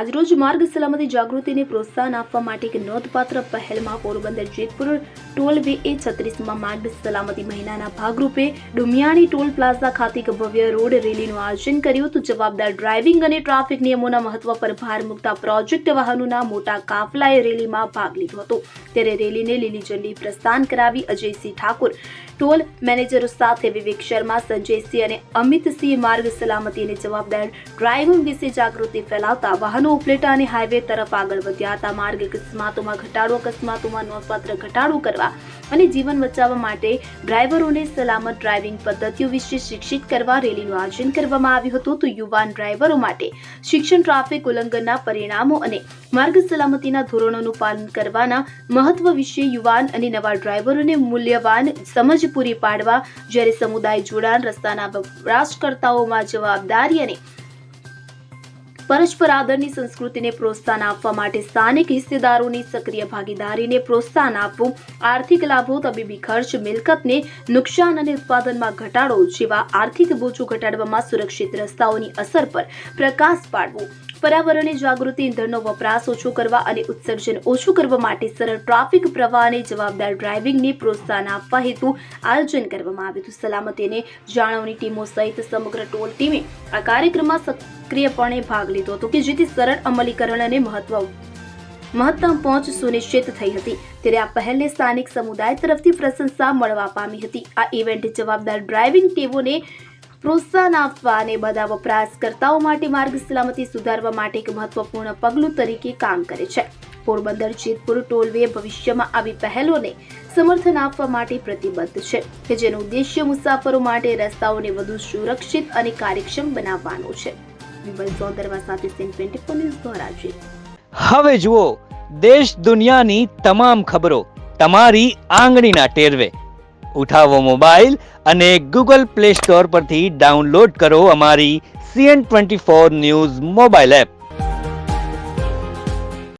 આજરોજ માર્ગ સલામતી જાગૃતિને પ્રોત્સાહન આપવા માટે એક નોંધપાત્ર પહેલમાં પોરબંદર જેતપુર ટોલ વે એ 36માં માર્ગ સલામતી મહિનાના ભાગરૂપે ડુમિયાણી ટોલ પ્લાઝા ખાતે એક ભવ્ય રોડ રેલીનું આયોજન કર્યું હતું। જવાબદાર ડ્રાઇવિંગ અને ટ્રાફિક નિયમોના મહત્વ પર ભાર મૂકતા પ્રોજેક્ટ વાહનોના મોટા કાફલાએ રેલીમાં ભાગ લીધો હતો। ત્યારે રેલીને લીલી ઝંડી પ્રસ્થાન કરાવી અજયસિંહ ઠાકોર ટોલ મેનેજરો સાથે વિવેક શર્મા, સંજયસિંહ અને અમિતસિંહ માર્ગ સલામતી અને જવાબદાર ડ્રાઇવિંગ વિશે જાગૃતિ ફેલાવતા વાહનો ઉપલેટા અને હાઈવે તરફ આગળ વધ્યા હતા। માર્ગ અકસ્માતોમાં ઘટાડો, અકસ્માતોમાં નોંધપાત્ર ઘટાડો કરવા અને જીવન બચાવવા માટે ડ્રાઈવરોને સલામત ડ્રાઇવિંગ પદ્ધતિઓ વિશે શિક્ષિત કરવા રેલીનું આયોજન કરવામાં આવ્યું હતું। તો યુવાન ડ્રાઈવરો માટે શિક્ષણ, ટ્રાફિક ઉલ્લંઘનના પરિણામો અને માર્ગ સલામતીના ધોરણોનું પાલન કરવાના મહત્વ વિશે યુવાન અને નવા ડ્રાઈવરોને મૂલ્યવાન સમજ પૂરી પાડવા, જ્યારે સમુદાય જોડાણ, રસ્તાના વપરાશકર્તાઓમાં જવાબદારી અને પરસ્પર આદરની સંસ્કૃતિને પ્રોત્સાહન આપવા માટે સ્થાનિક હિસ્સેદારોની સક્રિય ભાગીદારીને પ્રોત્સાહન આપવું, આર્થિક લાભો, તબીબી ખર્ચ, મિલકતને નુકસાન અને ઉત્પાદનમાં ઘટાડો જેવા આર્થિક બોજો ઘટાડવામાં, સુરક્ષિત રસ્તાઓની અસર પર પ્રકાશ પાડવો, પર્યાવરણીય જાગૃતિ, ઇંધણનો વપરાશ ઓછો કરવા અને ઉત્સર્જન ઓછું કરવા માટે સરળ ટ્રાફિક પ્રવાહ અને જવાબદાર ડ્રાઇવિંગને પ્રોત્સાહન આપવા હેતુ આયોજન કરવામાં આવ્યું હતું। સલામતી અને જાળવણી ટીમો સહિત સમગ્ર ટોલ ટીમે આ કાર્યક્રમમાં સક્રિયપણે ભાગ લીધો હતો કે જેથી સરળ અમલીકરણ અને મહત્તમ પહોંચ સુનિશ્ચિત થઈ હતી। ત્યારે આ પહેલને સ્થાનિક સમુદાય તરફથી પ્રશંસા મળવા પામી હતી। આ ઇવેન્ટ જવાબદાર ડ્રાઇવિંગ ટેવોને પ્રોત્સાહન આપવા અને બધા વપરાશકર્તાઓ માટે માર્ગ સલામતી સુધારવા માટે એક મહત્વપૂર્ણ પગલું તરીકે કામ કરે છે। પોરબંદર જેતપુર ટોલવે ભવિષ્યમાં આવી પહેલોને સમર્થન આપવા માટે પ્રતિબદ્ધ છે કે જેનો ઉદ્દેશ્ય મુસાફરો માટે રસ્તાઓને વધુ સુરક્ષિત અને કાર્યક્ષમ બનાવવાનો છે। વિમલ સોંદરવા સાથે સીન 24 ન્યૂઝ ધોરાજી। હવે જુઓ દેશ દુનિયાની તમામ ખબરો તમારી આંગળીના ટેરવે। ઉઠાવો મોબાઈલ અને ગૂગલ પ્લે સ્ટોર પરથી ડાઉનલોડ કરો અમારી CN24 ન્યૂઝ મોબાઈલ એપ।